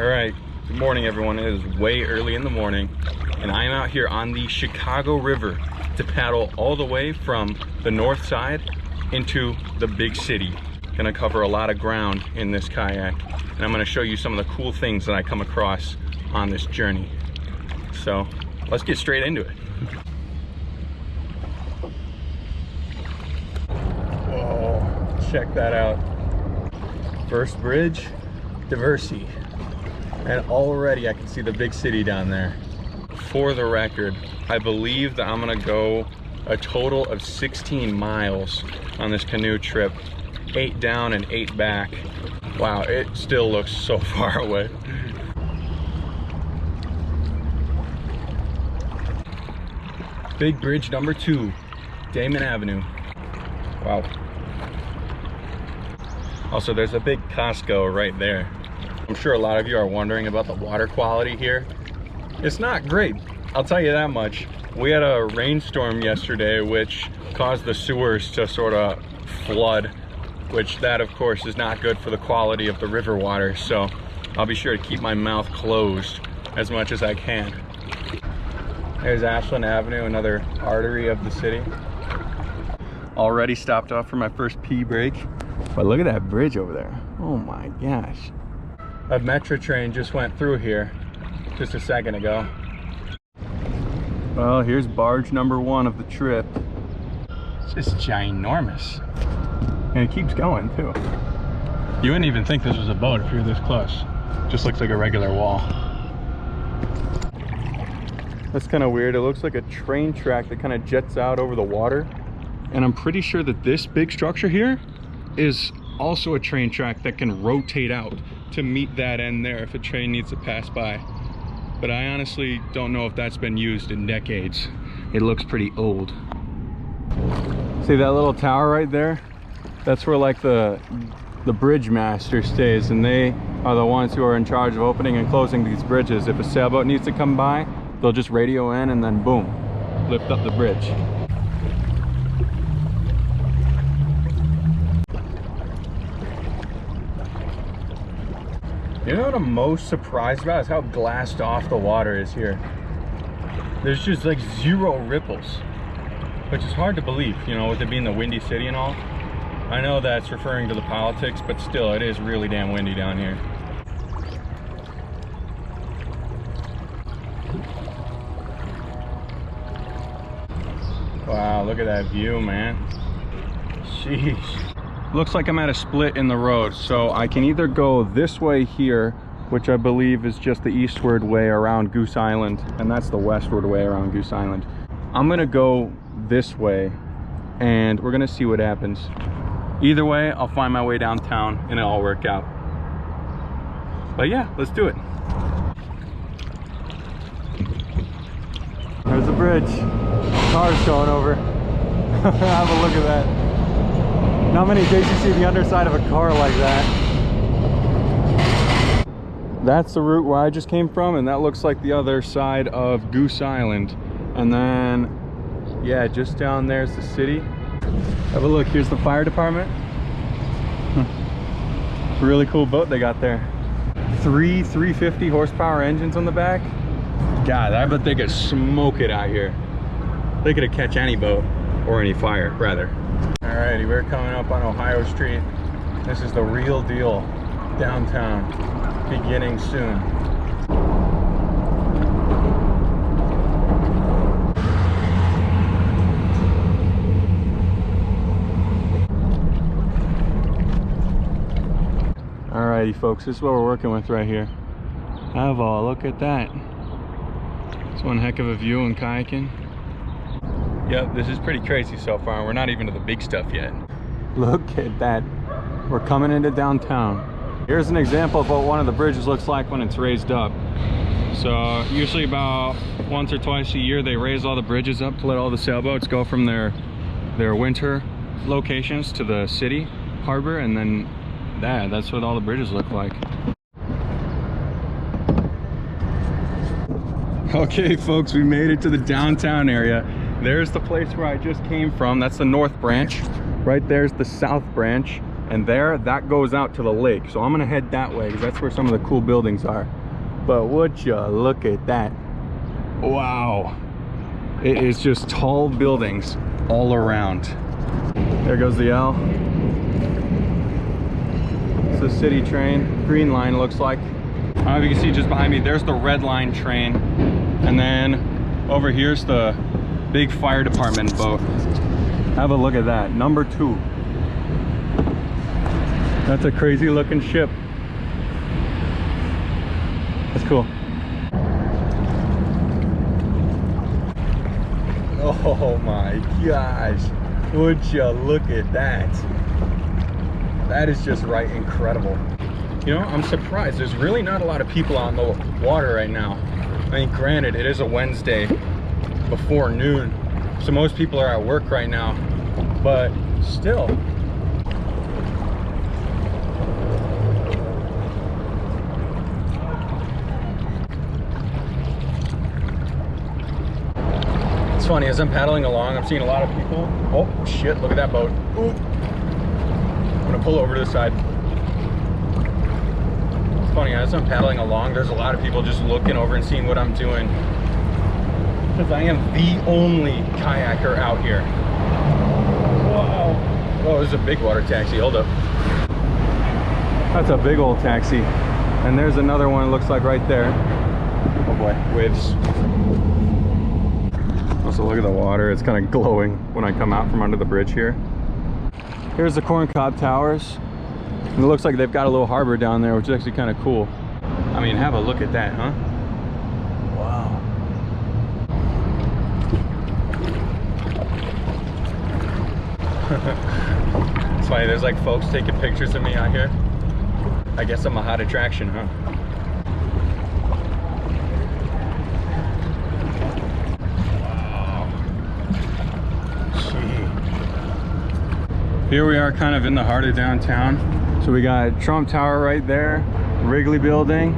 All right, good morning everyone. It is way early in the morning and I'm out here on the Chicago River to paddle all the way from the north side into the big city. Gonna cover a lot of ground in this kayak and I'm gonna show you some of the cool things that I come across on this journey. So let's get straight into it. Whoa, check that out. First bridge, Diversity. And already I can see the big city down there. For the record, I believe that I'm gonna go a total of 16 miles on this canoe trip. 8 down and 8 back. Wow, it still looks so far away. Big bridge number 2, Damon Avenue. Wow. Also, there's a big Costco right there. I'm sure a lot of you are wondering about the water quality here. It's not great, I'll tell you that much. We had a rainstorm yesterday which caused the sewers to sort of flood, which that of course is not good for the quality of the river water, so I'll be sure to keep my mouth closed as much as I can. There's Ashland Avenue, another artery of the city. Already stopped off for my first pee break, but look at that bridge over there. Oh my gosh. A metro train just went through here just a second ago. Well, here's barge number 1 of the trip. It's just ginormous. And it keeps going too. You wouldn't even think this was a boat if you're this close. Just looks like a regular wall. That's kind of weird. It looks like a train track that kind of jets out over the water. And I'm pretty sure that this big structure here is also a train track that can rotate out to meet that end there if a train needs to pass by. But I honestly don't know if that's been used in decades. It looks pretty old. See that little tower right there? That's where like the bridge master stays, and they are the ones who are in charge of opening and closing these bridges. If a sailboat needs to come by, they'll just radio in and then boom, lift up the bridge. You know what I'm most surprised about is how glassed off the water is here. There's just like 0 ripples, which is hard to believe, you know, with it being the windy city and all. I know that's referring to the politics, but still, it is really damn windy down here. Wow, look at that view, man. Sheesh. Looks like I'm at a split in the road, so I can either go this way here, which I believe is just the eastward way around Goose Island, and that's the westward way around Goose Island. I'm gonna go this way, and we're gonna see what happens. Either way, I'll find my way downtown, and it'll all work out. But yeah, let's do it. There's the bridge. Cars going over. Have a look at that. Not many days you see the underside of a car like that. That's the route where I just came from, and that looks like the other side of Goose Island. And then, yeah, just down there's the city. Have a look, here's the fire department. Really cool boat they got there. 350 horsepower engines on the back. God, I bet they could smoke it out here. They could catch any boat, or any fire, rather. Alrighty, we're coming up on Ohio Street. This is the real deal. Downtown, beginning soon. Alrighty folks, this is what we're working with right here. Oh, look at that. It's one heck of a view in kayaking. Yep, this is pretty crazy so far. We're not even to the big stuff yet. Look at that. We're coming into downtown. Here's an example of what one of the bridges looks like when it's raised up. So usually about once or twice a year they raise all the bridges up to let all the sailboats go from their winter locations to the city harbor, and then that's what all the bridges look like. Okay folks, we made it to the downtown area. There's the place where I just came from. That's the north branch. Right there's the south branch. and that goes out to the lake. So I'm gonna head that way because that's where some of the cool buildings are. But would you look at that? Wow, it is just tall buildings all around. There goes the L. It's the city train. Green line looks like. I don't know if you can see just behind me, there's the red line train. And then over here's the big fire department boat. Have a look at that, number 2. That's a crazy looking ship. That's cool. Oh my gosh, would you look at that? That is just right incredible. You know, I'm surprised there's really not a lot of people on the water right now. I mean, granted, it is a Wednesday before noon, so most people are at work right now, but still. It's funny, as I'm paddling along, I'm seeing a lot of people. Oh shit, look at that boat. Ooh. I'm gonna pull over to the side. It's funny, as I'm paddling along, there's a lot of people just looking over and seeing what I'm doing. Because I am the only kayaker out here. Wow. Oh, there's a big water taxi, hold up. That's a big old taxi. And there's another one, it looks like right there. Oh boy, waves. Also look at the water, it's kind of glowing when I come out from under the bridge here. Here's the Corncob Towers. And it looks like they've got a little harbor down there, which is actually kind of cool. I mean, have a look at that, huh? Wow. It's funny, there's like folks taking pictures of me out here. I guess I'm a hot attraction, huh? Here we are kind of in the heart of downtown. So we got Trump Tower right there, Wrigley Building,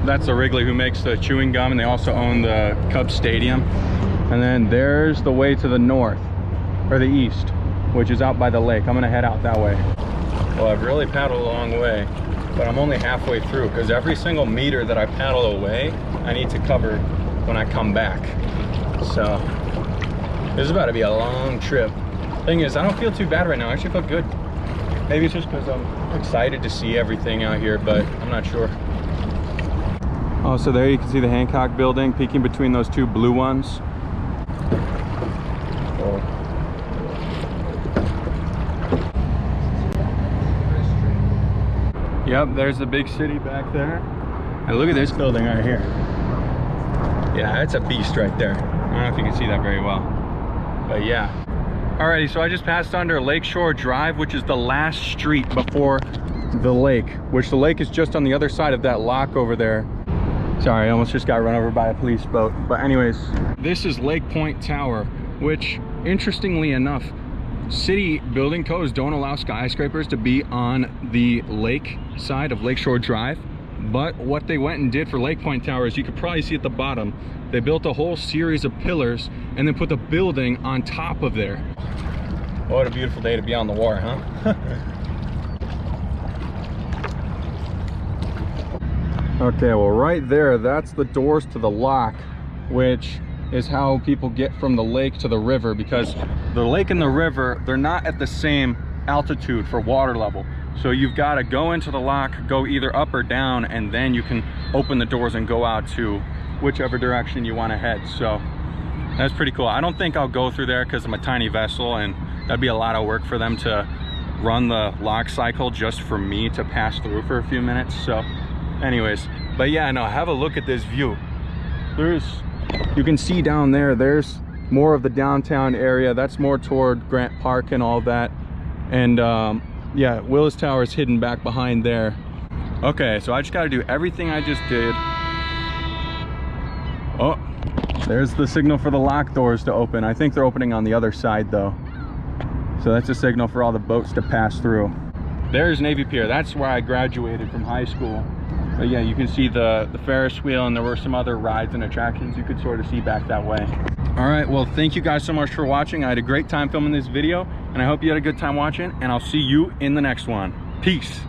that's the Wrigley who makes the chewing gum, and they also own the Cubs Stadium. And then there's the way to the north, or the east, which is out by the lake. I'm gonna head out that way. Well, I've really paddled a long way, but I'm only halfway through because every single meter that I paddle away, I need to cover when I come back. So this is about to be a long trip. Thing is, I don't feel too bad right now. I actually feel good. Maybe it's just because I'm excited to see everything out here, but I'm not sure. Oh, so there you can see the Hancock building peeking between those two blue ones. Oh. Yep, there's the big city back there. And look at this building right here. Yeah, that's a beast right there. I don't know if you can see that very well, but yeah. Alrighty, so I just passed under Lakeshore Drive, which is the last street before the lake, which the lake is just on the other side of that lock over there. Sorry, I almost just got run over by a police boat. But anyways, this is Lake Point Tower, which interestingly enough, city building codes don't allow skyscrapers to be on the lake side of Lakeshore Drive. But what they went and did for Lake Point Tower is, you could probably see at the bottom, they built a whole series of pillars and then put the building on top of there. What a beautiful day to be on the water, huh? Okay, well right there, that's the doors to the lock, which is how people get from the lake to the river, because the lake and the river, they're not at the same altitude for water level. So you've got to go into the lock, go either up or down, and then you can open the doors and go out to whichever direction you want to head. So that's pretty cool. I don't think I'll go through there because I'm a tiny vessel, and that'd be a lot of work for them to run the lock cycle just for me to pass through for a few minutes. So anyways, but yeah, no, have a look at this view. You can see down there, there's more of the downtown area. That's more toward Grant Park and all that. And yeah, Willis Tower is hidden back behind there. Okay, so I just got to do everything I just did. Oh, there's the signal for the lock doors to open. I think they're opening on the other side though. So that's a signal for all the boats to pass through. There's Navy Pier. That's where I graduated from high school. But yeah, you can see the Ferris wheel, and there were some other rides and attractions you could sort of see back that way. All right, well, thank you guys so much for watching. I had a great time filming this video, and And I hope you had a good time watching, and I'll see you in the next one. Peace.